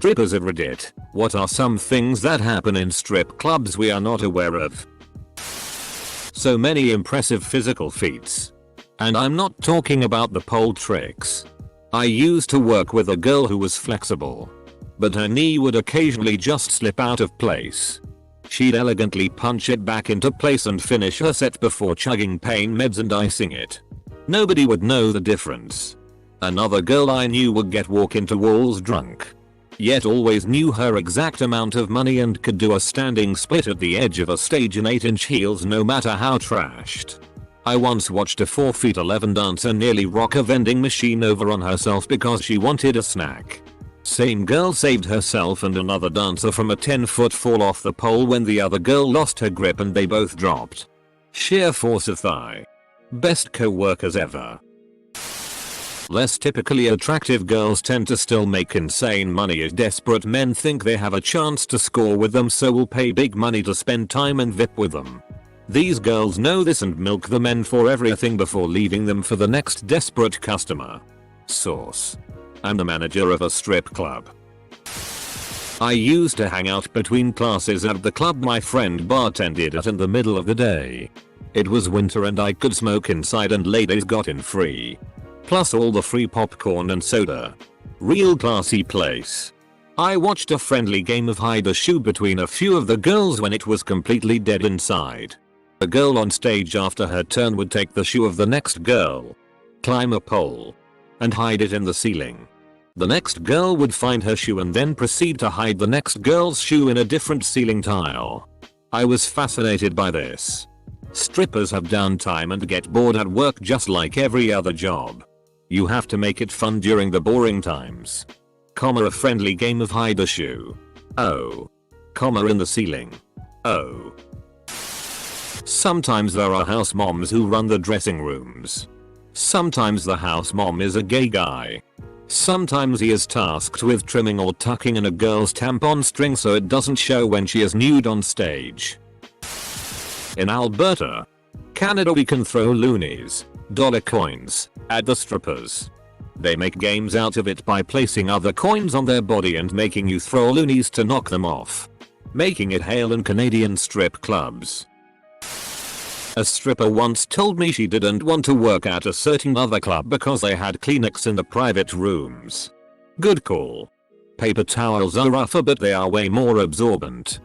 Strippers of Reddit. What are some things that happen in strip clubs we are not aware of? So many impressive physical feats. And I'm not talking about the pole tricks. I used to work with a girl who was flexible, but her knee would occasionally just slip out of place. She'd elegantly punch it back into place and finish her set before chugging pain meds and icing it. Nobody would know the difference. Another girl I knew would get walk into walls drunk, yet always knew her exact amount of money and could do a standing split at the edge of a stage in 8-inch heels no matter how trashed. I once watched a 4'11" dancer nearly rock a vending machine over on herself because she wanted a snack. Same girl saved herself and another dancer from a 10-foot fall off the pole when the other girl lost her grip and they both dropped. Sheer force of thigh. Best co-workers ever. Less typically attractive girls tend to still make insane money as desperate men think they have a chance to score with them, so will pay big money to spend time and VIP with them. These girls know this and milk the men for everything before leaving them for the next desperate customer. Source: I'm the manager of a strip club. I used to hang out between classes at the club my friend bartended at in the middle of the day. It was winter and I could smoke inside and ladies got in free. Plus all the free popcorn and soda. Real classy place. I watched a friendly game of hide-a-shoe between a few of the girls when it was completely dead inside. A girl on stage after her turn would take the shoe of the next girl, climb a pole, and hide it in the ceiling. The next girl would find her shoe and then proceed to hide the next girl's shoe in a different ceiling tile. I was fascinated by this. Strippers have downtime and get bored at work just like every other job. You have to make it fun during the boring times. A friendly game of hide-a-shoe. Oh. In the ceiling. Oh. Sometimes there are house moms who run the dressing rooms. Sometimes the house mom is a gay guy. Sometimes he is tasked with trimming or tucking in a girl's tampon string so it doesn't show when she is nude on stage. In Alberta, Canada, we can throw loonies, dollar coins, at the strippers. They make games out of it by placing other coins on their body and making you throw loonies to knock them off, making it hail in Canadian strip clubs. A stripper once told me she didn't want to work at a certain other club because they had Kleenex in the private rooms. Good call. Paper towels are rougher but they are way more absorbent.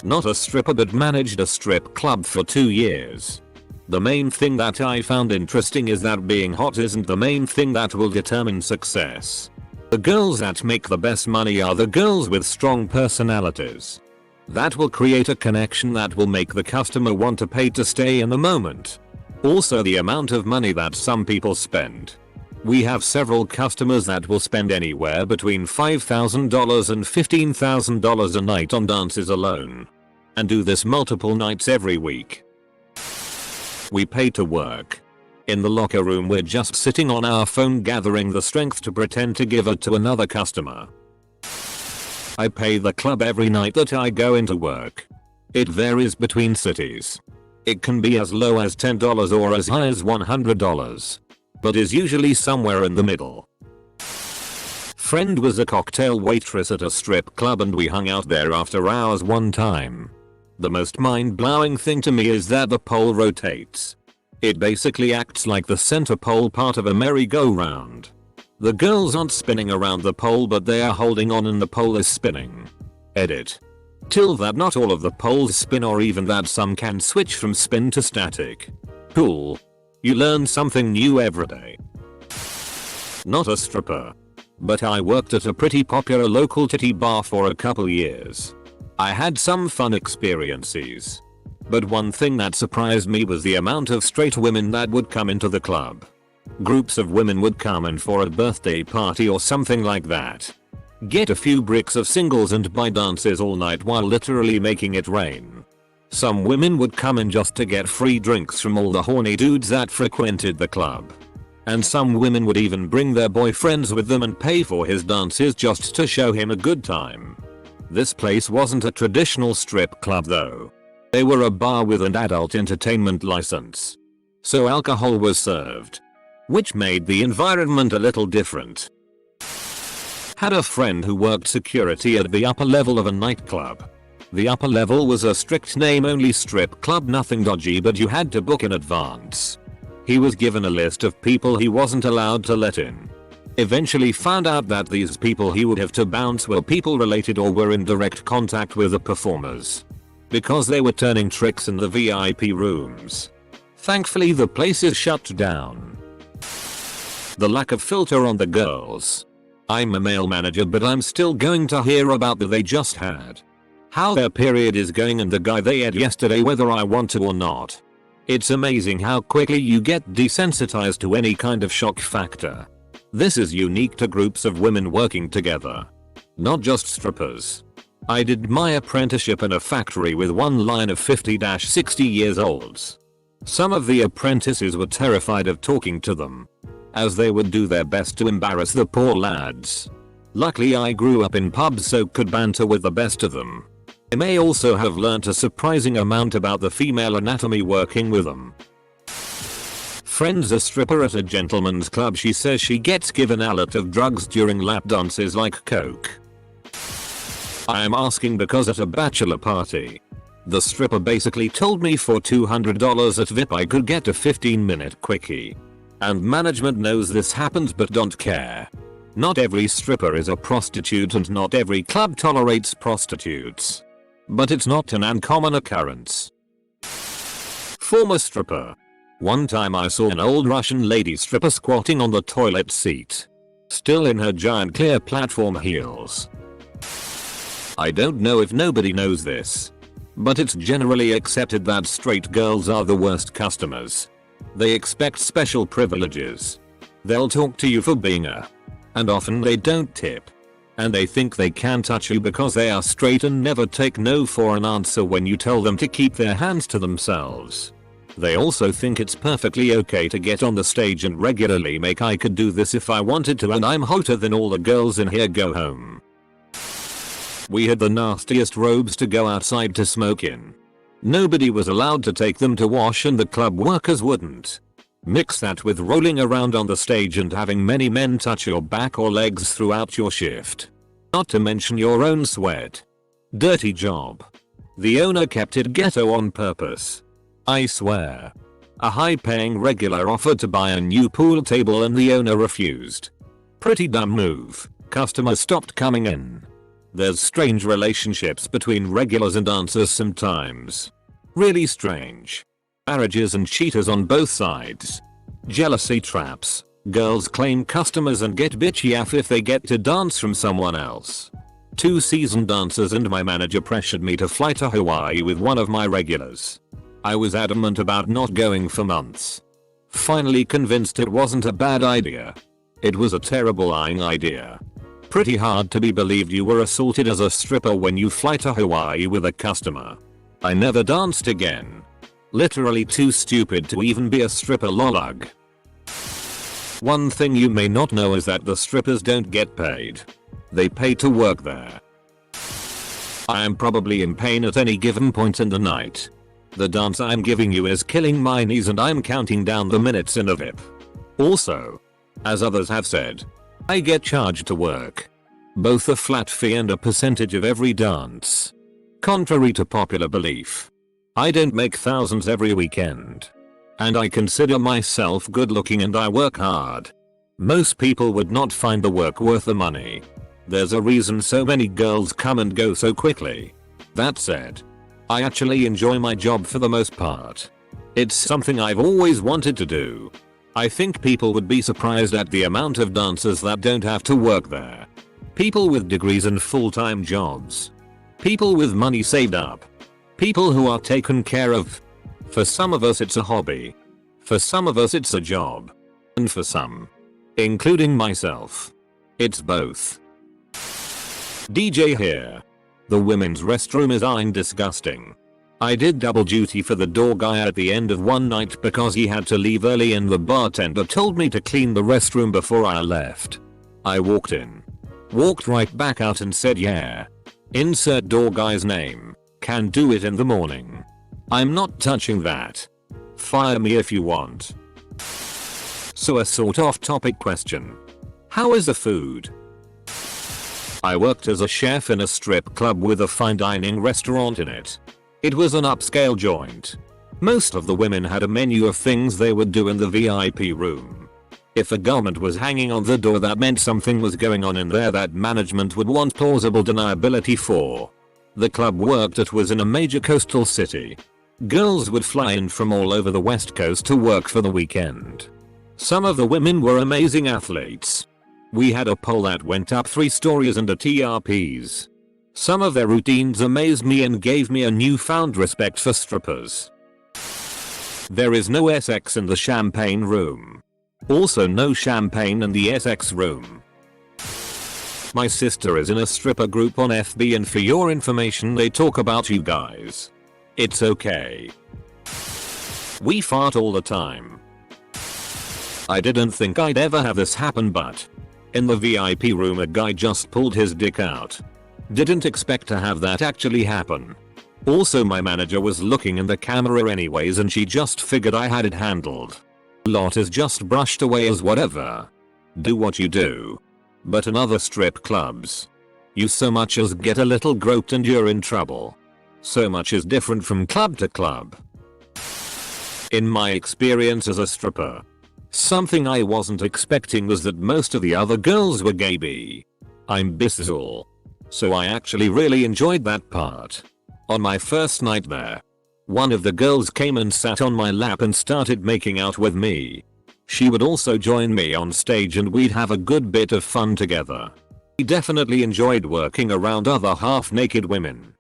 Not a stripper but managed a strip club for 2 years. The main thing that I found interesting is that being hot isn't the main thing that will determine success. The girls that make the best money are the girls with strong personalities. That will create a connection that will make the customer want to pay to stay in the moment. Also the amount of money that some people spend. We have several customers that will spend anywhere between $5,000 and $15,000 a night on dances alone. And do this multiple nights every week. We pay to work. In the locker room we're just sitting on our phone gathering the strength to pretend to give it to another customer. I pay the club every night that I go into work. It varies between cities. It can be as low as $10 or as high as $100. But is usually somewhere in the middle. Friend was a cocktail waitress at a strip club and we hung out there after hours one time. The most mind-blowing thing to me is that the pole rotates. It basically acts like the center pole part of a merry-go-round. The girls aren't spinning around the pole but they are holding on and the pole is spinning. Edit. Till that not all of the poles spin or even that some can switch from spin to static. Cool. You learn something new every day. Not a stripper. But I worked at a pretty popular local titty bar for a couple years. I had some fun experiences. But one thing that surprised me was the amount of straight women that would come into the club. Groups of women would come in for a birthday party or something like that. Get a few bricks of singles and buy dances all night while literally making it rain. Some women would come in just to get free drinks from all the horny dudes that frequented the club. And some women would even bring their boyfriends with them and pay for his dances just to show him a good time. This place wasn't a traditional strip club though. They were a bar with an adult entertainment license. So alcohol was served, which made the environment a little different. Had a friend who worked security at the upper level of a nightclub. The upper level was a strict name only strip club, nothing dodgy, but you had to book in advance. He was given a list of people he wasn't allowed to let in. Eventually found out that these people he would have to bounce were people related or were in direct contact with the performers. Because they were turning tricks in the VIP rooms. Thankfully the place is shut down. The lack of filter on the girls. I'm a male manager, but I'm still going to hear about the they just had. How their period is going and the guy they had yesterday, whether I want to or not. It's amazing how quickly you get desensitized to any kind of shock factor. This is unique to groups of women working together. Not just strippers. I did my apprenticeship in a factory with one line of 50-60 years olds. Some of the apprentices were terrified of talking to them, as they would do their best to embarrass the poor lads. Luckily I grew up in pubs so could banter with the best of them. I may also have learnt a surprising amount about the female anatomy working with them. Friend's a stripper at a gentleman's club. She says she gets given a lot of drugs during lap dances like coke. I am asking because at a bachelor party, the stripper basically told me for $200 at VIP I could get a 15-minute quickie. And management knows this happens but don't care. Not every stripper is a prostitute and not every club tolerates prostitutes. But it's not an uncommon occurrence. Former stripper. One time I saw an old Russian lady stripper squatting on the toilet seat. Still in her giant clear platform heels. I don't know if nobody knows this, but it's generally accepted that straight girls are the worst customers. They expect special privileges. They'll talk to you for being a, and often they don't tip. And they think they can touch you because they are straight and never take no for an answer when you tell them to keep their hands to themselves. They also think it's perfectly okay to get on the stage and regularly make I could do this if I wanted to and I'm hotter than all the girls in here, go home. We had the nastiest robes to go outside to smoke in. Nobody was allowed to take them to wash and the club workers wouldn't. Mix that with rolling around on the stage and having many men touch your back or legs throughout your shift. Not to mention your own sweat. Dirty job. The owner kept it ghetto on purpose. I swear. A high-paying regular offered to buy a new pool table and the owner refused. Pretty dumb move. Customers stopped coming in. There's strange relationships between regulars and dancers sometimes. Really strange. Marriages and cheaters on both sides. Jealousy traps. Girls claim customers and get bitchy if they get to dance from someone else. 2 seasoned dancers and my manager pressured me to fly to Hawaii with one of my regulars. I was adamant about not going for months. Finally convinced it wasn't a bad idea. It was a terrible-lying idea. Pretty hard to be believed you were assaulted as a stripper when you fly to Hawaii with a customer. I never danced again. Literally too stupid to even be a stripper, lolug. One thing you may not know is that the strippers don't get paid. They pay to work there. I am probably in pain at any given point in the night. The dance I'm giving you is killing my knees and I'm counting down the minutes in a VIP. Also, as others have said, I get charged to work. Both a flat fee and a percentage of every dance. Contrary to popular belief, I don't make thousands every weekend. And I consider myself good looking and I work hard. Most people would not find the work worth the money. There's a reason so many girls come and go so quickly. That said, I actually enjoy my job for the most part. It's something I've always wanted to do. I think people would be surprised at the amount of dancers that don't have to work there. People with degrees and full-time jobs. People with money saved up. People who are taken care of. For some of us it's a hobby. For some of us it's a job. And for some, including myself, it's both. DJ here. The women's restroom is disgusting. I did double duty for the door guy at the end of one night because he had to leave early and the bartender told me to clean the restroom before I left. I walked in. Walked right back out and said yeah. Insert door guy's name. Can do it in the morning. I'm not touching that. Fire me if you want. So a sort of topic question. How is the food? I worked as a chef in a strip club with a fine dining restaurant in it. It was an upscale joint. Most of the women had a menu of things they would do in the VIP room. If a garment was hanging on the door, that meant something was going on in there that management would want plausible deniability for. The club worked at was in a major coastal city. Girls would fly in from all over the west coast to work for the weekend. Some of the women were amazing athletes. We had a pole that went up 3 stories and a TRPs. Some of their routines amazed me and gave me a newfound respect for strippers. There is no SX in the champagne room. Also no champagne in the SX room. My sister is in a stripper group on FB, and for your information they talk about you guys. It's okay. We fart all the time. I didn't think I'd ever have this happen, but in the VIP room a guy just pulled his dick out. Didn't expect to have that actually happen. Also, my manager was looking in the camera anyways and she just figured I had it handled. Lot is just brushed away as whatever. Do what you do. But in other strip clubs, you so much as get a little groped and you're in trouble. So much is different from club to club. In my experience as a stripper, something I wasn't expecting was that most of the other girls were gay bi. I'm bisexual. So I actually really enjoyed that part. On my first night there, one of the girls came and sat on my lap and started making out with me. She would also join me on stage and we'd have a good bit of fun together. I definitely enjoyed working around other half-naked women.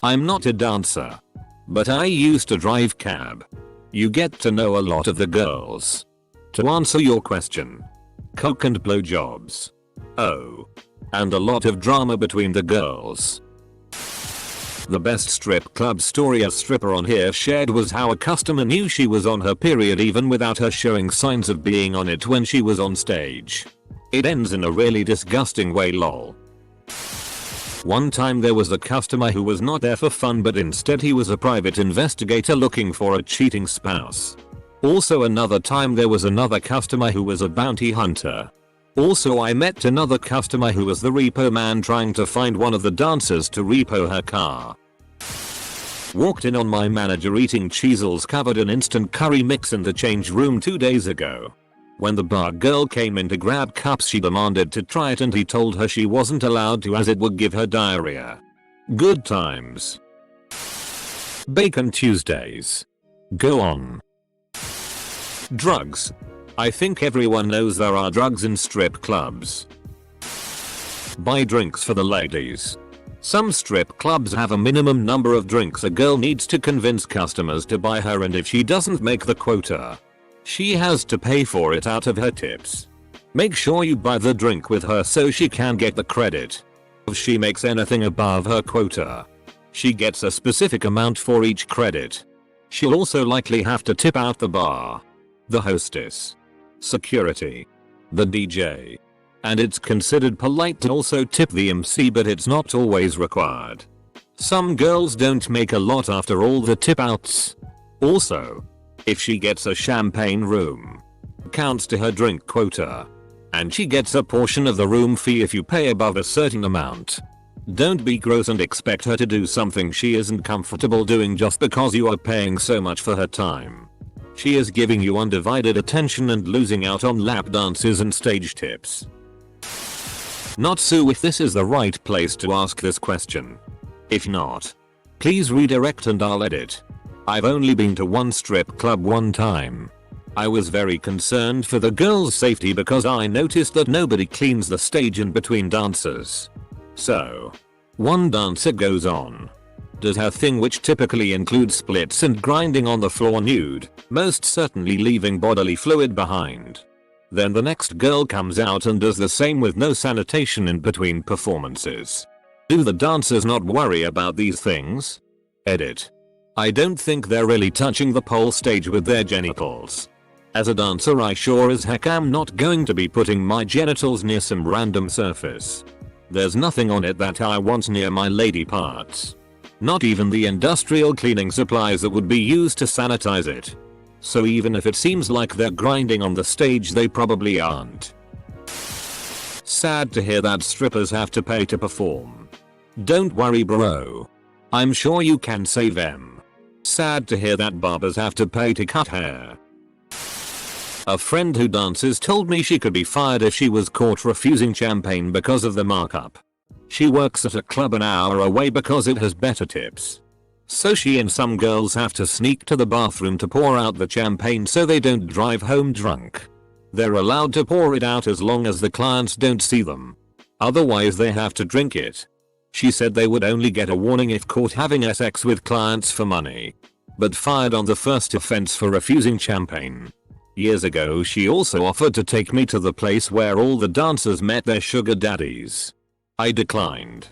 I'm not a dancer, but I used to drive cab. You get to know a lot of the girls. To answer your question, cock and blowjobs. Oh. And a lot of drama between the girls. The best strip club story a stripper on here shared was how a customer knew she was on her period even without her showing signs of being on it when she was on stage. It ends in a really disgusting way, lol. One time there was a customer who was not there for fun, but instead he was a private investigator looking for a cheating spouse. Also another time there was another customer who was a bounty hunter. Also I met another customer who was the repo man trying to find one of the dancers to repo her car. Walked in on my manager eating cheezels covered in instant curry mix in the change room 2 days ago. When the bar girl came in to grab cups she demanded to try it and he told her she wasn't allowed to as it would give her diarrhea. Good times. Bacon Tuesdays. Go on. Drugs. I think everyone knows there are drugs in strip clubs. Buy drinks for the ladies. Some strip clubs have a minimum number of drinks a girl needs to convince customers to buy her, and if she doesn't make the quota, she has to pay for it out of her tips. Make sure you buy the drink with her so she can get the credit. If she makes anything above her quota, she gets a specific amount for each credit. She'll also likely have to tip out the bar, the hostess, security, the DJ. And it's considered polite to also tip the MC, but it's not always required. Some girls don't make a lot after all the tip outs. Also, if she gets a champagne room, counts to her drink quota, and she gets a portion of the room fee if you pay above a certain amount. Don't be gross and expect her to do something she isn't comfortable doing just because you are paying so much for her time. She is giving you undivided attention and losing out on lap dances and stage tips. Not sure if this is the right place to ask this question. If not, please redirect and I'll edit. I've only been to one strip club one time. I was very concerned for the girls' safety because I noticed that nobody cleans the stage in between dancers. So, one dancer goes on, does her thing, which typically includes splits and grinding on the floor nude, most certainly leaving bodily fluid behind. Then the next girl comes out and does the same with no sanitation in between performances. Do the dancers not worry about these things? Edit. I don't think they're really touching the pole stage with their genitals. As a dancer, I sure as heck am not going to be putting my genitals near some random surface. There's nothing on it that I want near my lady parts. Not even the industrial cleaning supplies that would be used to sanitize it. So even if it seems like they're grinding on the stage, they probably aren't. Sad to hear that strippers have to pay to perform. Don't worry bro. I'm sure you can save them. Sad to hear that barbers have to pay to cut hair. A friend who dances told me she could be fired if she was caught refusing champagne because of the markup. She works at a club an hour away because it has better tips. So she and some girls have to sneak to the bathroom to pour out the champagne so they don't drive home drunk. They're allowed to pour it out as long as the clients don't see them. Otherwise they have to drink it. She said they would only get a warning if caught having sex with clients for money. But fired on the first offense for refusing champagne. Years ago she also offered to take me to the place where all the dancers met their sugar daddies. I declined.